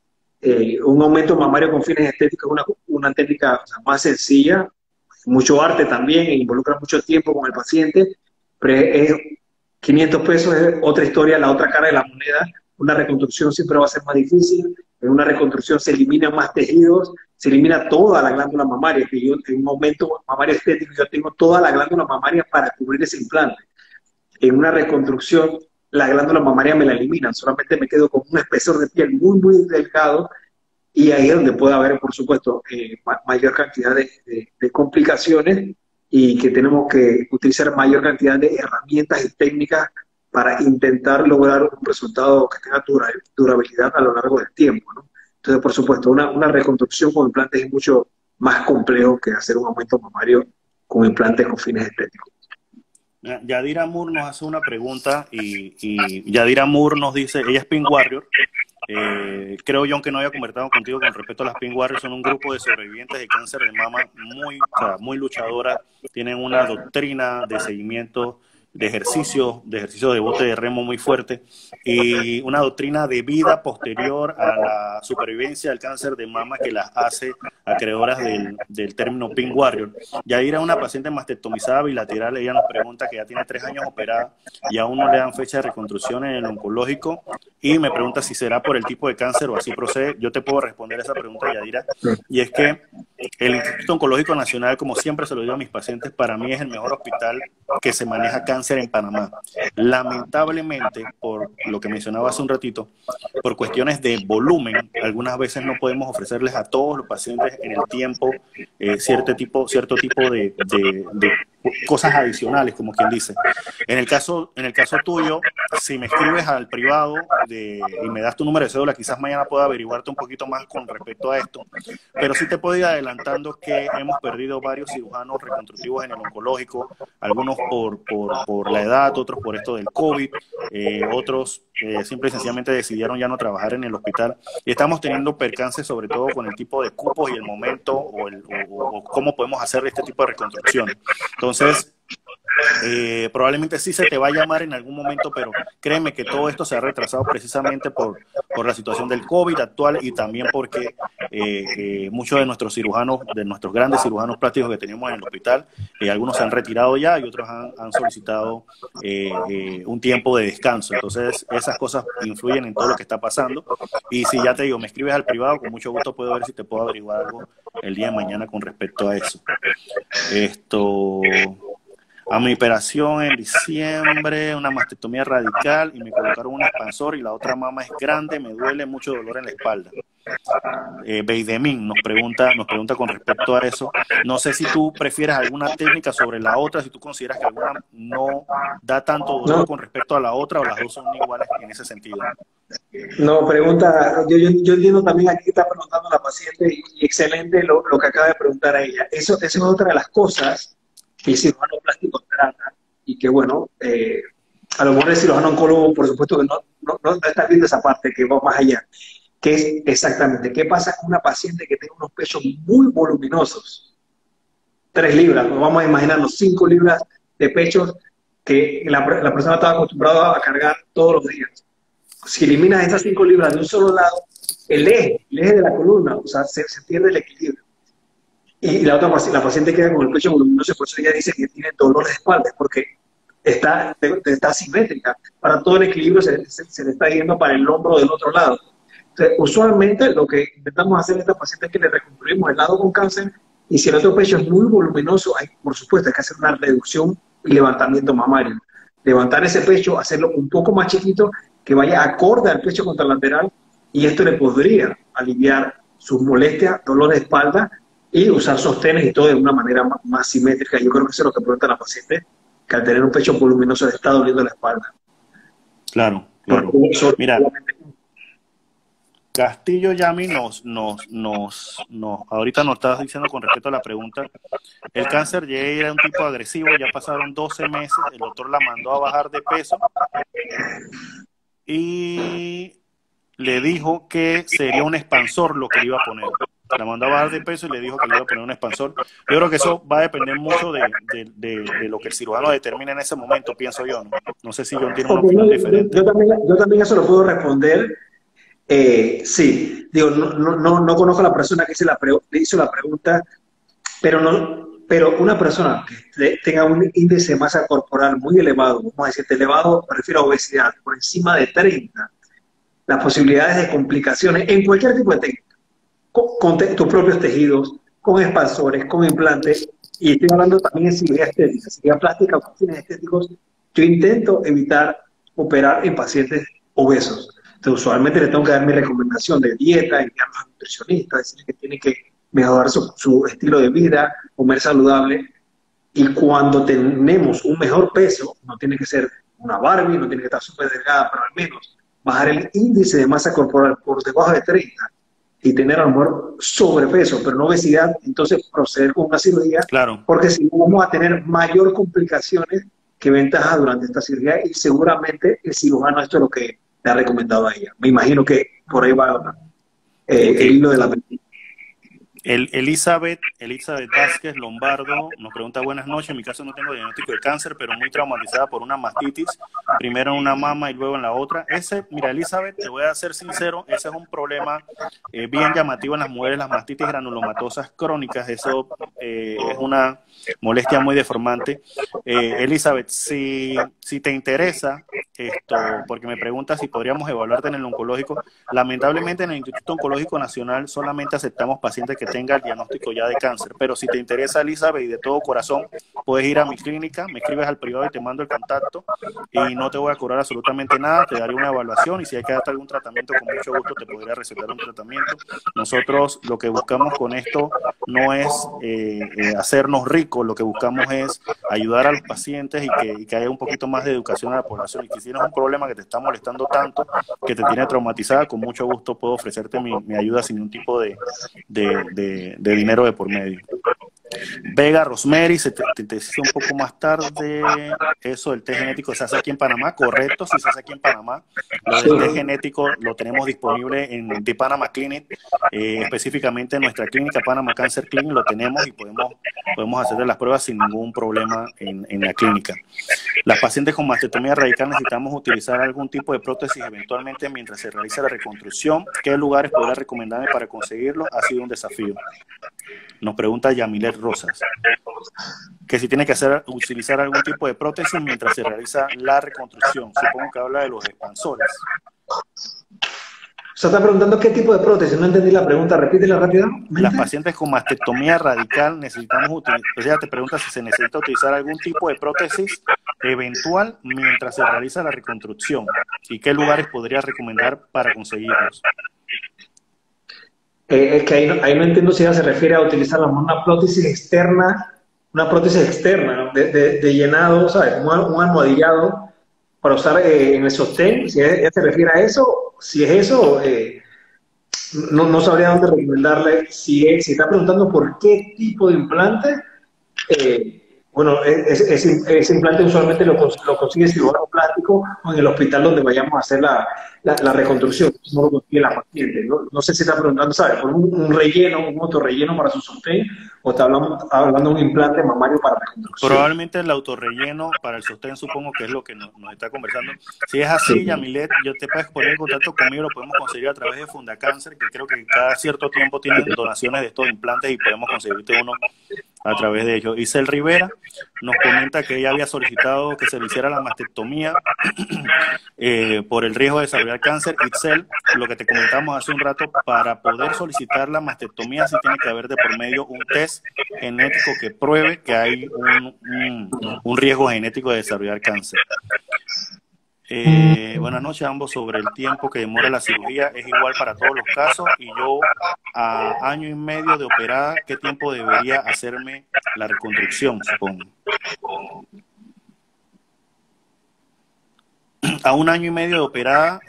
Un aumento mamario con fines estéticos es una técnica, o sea, más sencilla, mucho arte también, e involucra mucho tiempo con el paciente. es 500 pesos es otra historia, la otra cara de la moneda. Una reconstrucción siempre va a ser más difícil. En una reconstrucción se eliminan más tejidos, se elimina toda la glándula mamaria, que yo en un aumento mamario estético yo tengo toda la glándula mamaria para cubrir ese implante. En una reconstrucción la glándula mamaria me la eliminan, solamente me quedo con un espesor de piel muy, muy delgado, y ahí es donde puede haber, por supuesto, mayor cantidad de complicaciones, y que tenemos que utilizar mayor cantidad de herramientas y técnicas para intentar lograr un resultado que tenga durabilidad a lo largo del tiempo, ¿no? Entonces, por supuesto, una reconstrucción con implantes es mucho más complejo que hacer un aumento mamario con implantes con fines estéticos.
Yadira Moore nos hace una pregunta y Yadira Moore nos dice, ella es Pink Warrior. Creo yo, aunque no haya conversado contigo con respecto a las Pink Warriors, son un grupo de sobrevivientes de cáncer de mama muy luchadoras, tienen una doctrina de seguimiento de ejercicio de bote de remo muy fuerte y una doctrina de vida posterior a la supervivencia del cáncer de mama que las hace acreedoras del término Pink Warrior. Yadira es una paciente mastectomizada bilateral, ella nos pregunta que ya tiene 3 años operada y aún no le dan fecha de reconstrucción en el oncológico y me pregunta si será por el tipo de cáncer o así procede. Yo te puedo responder esa pregunta, Yadira, y es que el Instituto Oncológico Nacional, como siempre se lo digo a mis pacientes, para mí es el mejor hospital que se maneja cáncer en Panamá. Lamentablemente, por lo que mencionaba hace un ratito, por cuestiones de volumen, algunas veces no podemos ofrecerles a todos los pacientes en el tiempo cierto tipo de cosas adicionales, como quien dice. En el caso tuyo, si me escribes al privado y me das tu número de cédula, quizás mañana pueda averiguarte un poquito más con respecto a esto, pero sí te puedo ir adelantando que hemos perdido varios cirujanos reconstructivos en el oncológico, algunos por la edad, otros por esto del COVID, otros simple y sencillamente decidieron ya no trabajar en el hospital, y estamos teniendo percances sobre todo con el tipo de cupos y el momento o cómo podemos hacer este tipo de reconstrucción. Entonces, probablemente sí se te va a llamar en algún momento, pero créeme que todo esto se ha retrasado precisamente por la situación del COVID actual y también porque muchos de nuestros cirujanos, de nuestros grandes cirujanos plásticos que tenemos en el hospital, algunos se han retirado ya y otros han solicitado un tiempo de descanso. Entonces, esas cosas influyen en todo lo que está pasando. Y si ya te digo, me escribes al privado, con mucho gusto puedo ver si te puedo averiguar algo el día de mañana con respecto a eso. A mi operación en diciembre, una mastectomía radical y me colocaron un expansor y la otra mama es grande, me duele mucho dolor en la espalda. Beidemin nos pregunta con respecto a eso. No sé si tú prefieres alguna técnica sobre la otra, si tú consideras que alguna no da tanto dolor con respecto a la otra o las dos son iguales en ese sentido.
No, pregunta, yo entiendo también aquí está preguntando la paciente y excelente lo que acaba de preguntar a ella. Eso es otra de las cosas que el cirujano plástico trata y que, bueno, a lo mejor el cirujano oncólogo, por supuesto que no está viendo esa parte que va más allá, que es exactamente qué pasa con una paciente que tiene unos pechos muy voluminosos, 3 libras, nos vamos a imaginarnos 5 libras de pechos que la persona estaba acostumbrada a cargar todos los días. Si eliminas esas 5 libras de un solo lado, el eje de la columna, o sea, se pierde el equilibrio. Y la paciente queda con el pecho voluminoso, por eso ella dice que tiene dolor de espalda, porque está asimétrica. Para todo el equilibrio se le está yendo para el hombro del otro lado. Entonces, usualmente lo que intentamos hacer en esta paciente es que le reconstruimos el lado con cáncer, y si el otro pecho es muy voluminoso, por supuesto hay que hacer una reducción y levantamiento mamario. Levantar ese pecho, hacerlo un poco más chiquito, que vaya acorde al pecho contralateral, y esto le podría aliviar sus molestias, dolor de espalda, y usar sostenes y todo de una manera más simétrica. Yo creo que eso es lo que pregunta la paciente, que al tener un pecho voluminoso le está doliendo la espalda.
Claro. Mira, Castillo Yami ahorita nos estás diciendo con respecto a la pregunta, el cáncer ya era un tipo agresivo, ya pasaron 12 meses, el doctor la mandó a bajar de peso y le dijo que sería un expansor lo que le iba a poner. La mandó a bajar de peso y le dijo que le iba a poner un expansor. Yo creo que eso va a depender mucho de lo que el cirujano determine en ese momento, pienso yo. No sé si yo tiene una opinión diferente.
Yo también eso lo puedo responder. Sí, digo, no conozco a la persona que le hizo la pregunta, pero pero una persona que tenga un índice de masa corporal muy elevado, vamos a decir elevado, me refiero a obesidad, por encima de 30, las posibilidades de complicaciones en cualquier tipo de técnica, con tus propios tejidos, con expansores, con implantes, y estoy hablando también de cirugía estética, cirugía plástica o con fines estéticos. Yo intento evitar operar en pacientes obesos. Entonces, usualmente le tengo que dar mi recomendación de dieta, enviarlos a nutricionistas, decirles que tienen que mejorar su estilo de vida, comer saludable. Y cuando tenemos un mejor peso, no tiene que ser una Barbie, no tiene que estar súper delgada, pero al menos bajar el índice de masa corporal por debajo de 30 y tener a lo mejor sobrepeso, pero no obesidad, entonces proceder con una cirugía,
Claro.
porque si no vamos a tener mayor complicaciones que ventajas durante esta cirugía, y seguramente el cirujano esto es lo que le ha recomendado a ella. Me imagino que por ahí va el hilo de la película.
Elizabeth Vázquez Lombardo nos pregunta: buenas noches, en mi caso no tengo diagnóstico de cáncer, pero muy traumatizada por una mastitis, primero en una mama y luego en la otra. Mira, Elizabeth, te voy a ser sincero, ese es un problema bien llamativo en las mujeres, las mastitis granulomatosas crónicas. Eso es una molestia muy deformante. Elizabeth, si te interesa esto, porque me preguntas si podríamos evaluarte en el oncológico, lamentablemente en el Instituto Oncológico Nacional solamente aceptamos pacientes que tengan el diagnóstico ya de cáncer, pero si te interesa, Elizabeth, y de todo corazón, puedes ir a mi clínica, me escribes al privado y te mando el contacto, y no te voy a cobrar absolutamente nada, te daré una evaluación, y si hay que darte algún tratamiento, con mucho gusto te podría recetar un tratamiento. Nosotros lo que buscamos con esto no es hacernos ricos, lo que buscamos es ayudar a los pacientes y que haya un poquito más de educación a la población. Y si tienes un problema que te está molestando tanto, que te tiene traumatizada, con mucho gusto puedo ofrecerte mi ayuda sin ningún tipo de dinero de por medio. Vega Rosemary, te decía un poco más tarde, eso del test genético se hace aquí en Panamá, correcto, sí se hace aquí en Panamá. Lo del test genético lo tenemos disponible en The Panama Clinic, específicamente en nuestra clínica Panama Cancer Clinic lo tenemos y podemos hacer las pruebas sin ningún problema en la clínica. Las pacientes con mastectomía radical necesitamos utilizar algún tipo de prótesis eventualmente mientras se realiza la reconstrucción. ¿Qué lugares podrá recomendarme para conseguirlo? Ha sido un desafío. Nos pregunta Yamilet Rosas, que si tiene que utilizar algún tipo de prótesis mientras se realiza la reconstrucción. Supongo que habla de los expansores.
O sea, está preguntando qué tipo de prótesis. No entendí la pregunta. Repítela rápidamente.
Las pacientes con mastectomía radical necesitamos utilizar, o sea, te pregunta si se necesita utilizar algún tipo de prótesis eventual mientras se realiza la reconstrucción y qué lugares podrías recomendar para conseguirlos.
Es que ahí no entiendo si ella se refiere a utilizar una prótesis externa, ¿no? de llenado, ¿sabes? Un almohadillado para usar en el sostén. Si ella se refiere a eso, si es eso, no sabría dónde recomendarle. Si está preguntando por qué tipo de implante, bueno, ese implante usualmente lo consigue el cirujano plástico o en el hospital donde vayamos a hacer la reconstrucción. No lo consigue la paciente. No sé si está preguntando, ¿sabes? Por un relleno, un autorrelleno para su sostén, o está hablando de un implante mamario para reconstrucción.
Probablemente el autorrelleno para el sostén, supongo que es lo que nos está conversando. Si es así, Yamilet, yo te puedes poner en contacto conmigo, lo podemos conseguir a través de Fundacáncer, que creo que cada cierto tiempo tienen donaciones de estos implantes y podemos conseguirte uno a través de ellos. Isel Rivera nos comenta que ella había solicitado que se le hiciera la mastectomía por el riesgo de desarrollar cáncer. Itzel, lo que te comentamos hace un rato, para poder solicitar la mastectomía sí tiene que haber de por medio un test genético que pruebe que hay un riesgo genético de desarrollar cáncer. Buenas noches a ambos. Sobre el tiempo que demora la cirugía, ¿es igual para todos los casos? Y yo, a año y medio de operada, ¿qué tiempo debería hacerme la reconstrucción, supongo? A un año y medio de operada,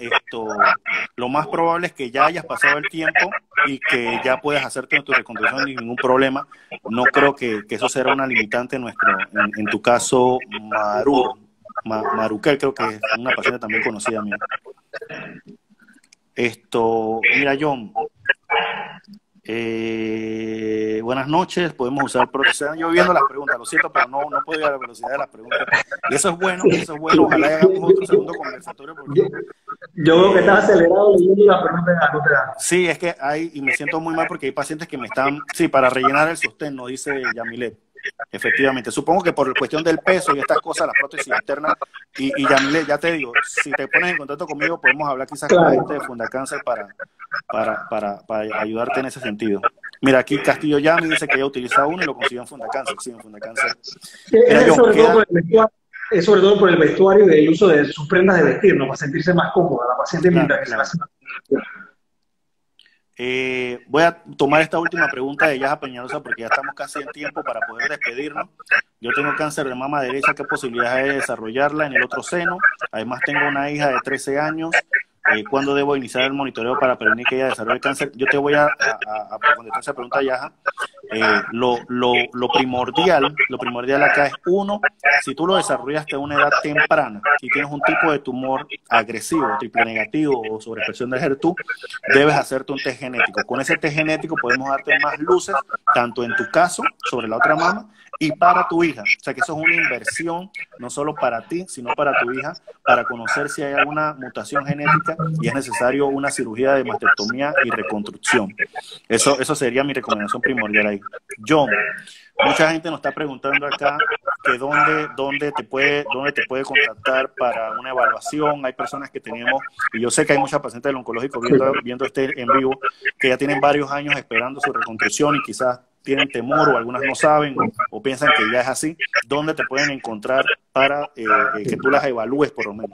lo más probable es que ya hayas pasado el tiempo y que ya puedas hacerte tu reconstrucción sin ningún problema. No creo que eso será una limitante en tu caso, Maruquel, creo que es una paciente también conocida mía. Mira, John, buenas noches, podemos usar prótesis. Yo viendo las preguntas, lo siento, pero no puedo ir a la velocidad de las preguntas. Y eso es bueno, ojalá hagamos otro segundo conversatorio. Porque,
yo veo que estás acelerado leyendo las preguntas, no te da.
Sí, es que y me siento muy mal porque hay pacientes que me están, para rellenar el sostén, nos dice Yamilet. Efectivamente, supongo que por cuestión del peso y estas cosas, la prótesis externa, y Yamile, ya te digo, si te pones en contacto conmigo, podemos hablar quizás con la
Claro.
gente de Fundacáncer para ayudarte en ese sentido. Mira, aquí Castillo Yami dice que ella utiliza uno y lo consiguió en Fundacáncer, sí, en Fundacáncer. Mira,
Es
John,
sobre todo
queda,
por el vestuario, es sobre todo por el vestuario y el uso de sus prendas de vestir, ¿no? Para sentirse más cómoda la paciente
claro,
mientras que se le
claro.
hace una...
Voy a tomar esta última pregunta de Yaja Peñalosa porque ya estamos casi en tiempo para poder despedirnos. Yo tengo cáncer de mama derecha, ¿qué posibilidades hay de desarrollarla en el otro seno? Además tengo una hija de 13 años. ¿Cuándo debo iniciar el monitoreo para prevenir que ella desarrolle cáncer? Yo te voy a contestar esa pregunta, Yaja. Lo primordial acá es, uno, si tú lo desarrollaste a una edad temprana y tienes un tipo de tumor agresivo, triple negativo o sobreexpresión del HER2, debes hacerte un test genético. Con ese test genético podemos darte más luces, tanto en tu caso, sobre la otra mama, y para tu hija. O sea que eso es una inversión, no solo para ti, sino para tu hija, para conocer si hay alguna mutación genética y es necesario una cirugía de mastectomía y reconstrucción. Eso sería mi recomendación primordial ahí. John, mucha gente nos está preguntando acá que dónde te puede contactar para una evaluación. Hay personas que tenemos, y yo sé que hay muchas pacientes del oncológico viendo este en vivo, que ya tienen varios años esperando su reconstrucción y quizás tienen temor o algunas no saben o piensan que ya es así. ¿Dónde te pueden encontrar para que tú las evalúes por lo menos?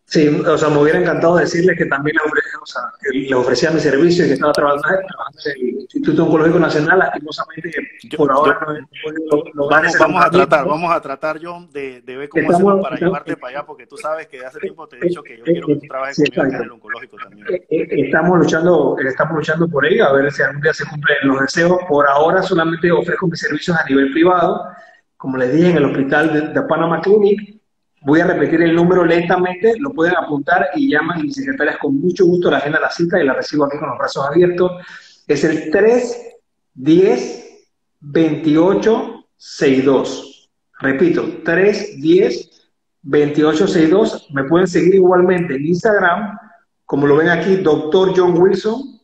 Sí, o sea, me hubiera encantado decirles que también que les ofrecía mi servicio y que estaba trabajando en el Instituto Oncológico Nacional. Lastimosamente, por ahora no he podido lograr ese nombramiento.
Vamos a tratar, John, de ver cómo hacemos para llevarte para allá, porque tú sabes que hace tiempo te he dicho que yo quiero que tú trabajes conmigo acá en el oncológico también.
Estamos luchando por ello, a ver si algún día se cumplen los deseos. Por ahora solamente ofrezco mis servicios a nivel privado, como les dije, en el hospital de Panama Clinic. Voy a repetir el número lentamente, lo pueden apuntar y llaman y mis secretarias con mucho gusto la agenda la cita y la recibo aquí con los brazos abiertos. Es el 310-2862. Repito, 310-2862. Me pueden seguir igualmente en Instagram, como lo ven aquí, Dr. John Wilson,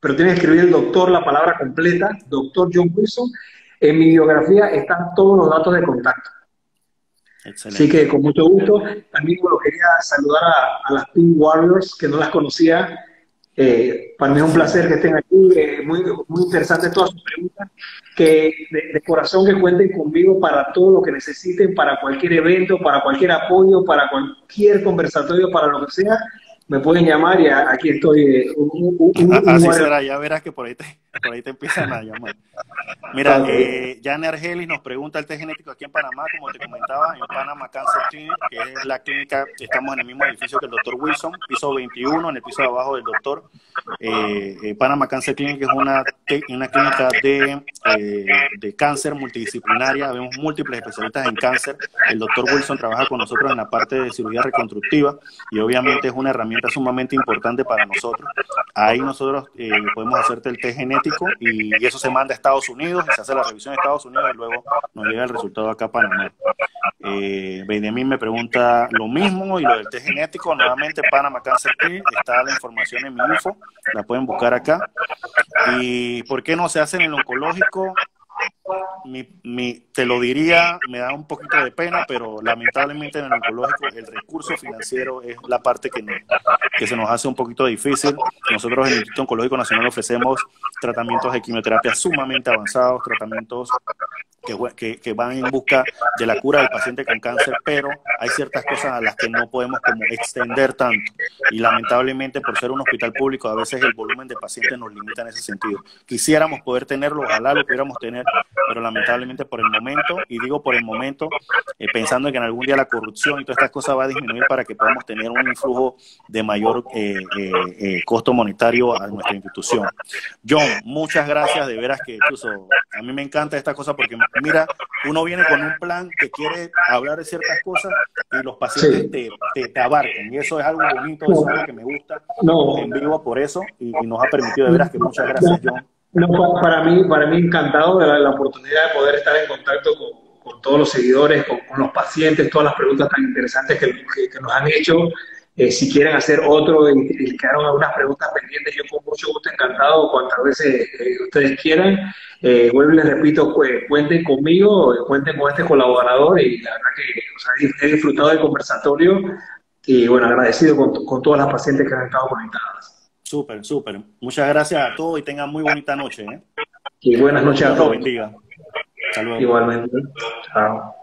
pero tienen que escribir el doctor, la palabra completa, Dr. John Wilson. En mi biografía están todos los datos de contacto. Excelente. Así que con mucho gusto. También quería saludar a las Pink Warriors, que no las conocía. Para mí es un placer que estén aquí. Muy interesante todas sus preguntas. Que de corazón que cuenten conmigo para todo lo que necesiten, para cualquier evento, para cualquier apoyo, para cualquier conversatorio, para lo que sea. Me pueden llamar y aquí estoy.
Así será, ya verás que por ahí te empiezan a llamar. Mira, Jane Argelis nos pregunta el test genético aquí en Panamá, como te comentaba, en Panama Cancer Clinic, que es la clínica, estamos en el mismo edificio que el doctor Wilson, piso 21, en el piso de abajo del doctor. Panama Cancer Clinic es una clínica de cáncer multidisciplinaria, vemos múltiples especialistas en cáncer. El doctor Wilson trabaja con nosotros en la parte de cirugía reconstructiva y obviamente es una herramienta sumamente importante para nosotros. Ahí nosotros podemos hacerte el test genético y eso se manda a Estados Unidos y se hace la revisión en Estados Unidos y luego nos llega el resultado acá a Panamá. Benjamín me pregunta lo mismo y lo del test genético, nuevamente Panama Cancer Clinic, está la información en mi info, la pueden buscar acá. ¿Y por qué no se hace en el oncológico? Te lo diría, me da un poquito de pena, pero lamentablemente en el oncológico el recurso financiero es la parte que se nos hace un poquito difícil. Nosotros en el Instituto Oncológico Nacional ofrecemos tratamientos de quimioterapia sumamente avanzados, tratamientos que van en busca de la cura del paciente con cáncer, pero hay ciertas cosas a las que no podemos como extender tanto y lamentablemente por ser un hospital público a veces el volumen de pacientes nos limita en ese sentido. Quisiéramos poder tenerlo, ojalá lo pudiéramos tener, pero lamentablemente por el momento, y digo por el momento, pensando en que en algún día la corrupción y todas estas cosas va a disminuir para que podamos tener un influjo de mayor costo monetario a nuestra institución. John, muchas gracias, de veras que incluso a mí me encanta esta cosa porque mira, uno viene con un plan que quiere hablar de ciertas cosas y los pacientes te abarcan y eso es algo bonito, eso es algo que me gusta en vivo por eso y nos ha permitido de veras que muchas gracias, John.
No, para mí encantado de la oportunidad de poder estar en contacto con todos los seguidores, con los pacientes, todas las preguntas tan interesantes que nos han hecho. Si quieren hacer otro y quedaron algunas preguntas pendientes, yo con mucho gusto encantado, cuantas veces ustedes quieran. Vuelvo y les repito, cuenten conmigo, cuenten con este colaborador y la verdad que o sea, he disfrutado del conversatorio y bueno, agradecido con todas las pacientes que han estado conectadas.
Súper, súper. Muchas gracias a todos y tengan muy bonita noche.
Y buenas noches a
Dios los
todos.
bendiga. Hasta luego.
Igualmente. Chao.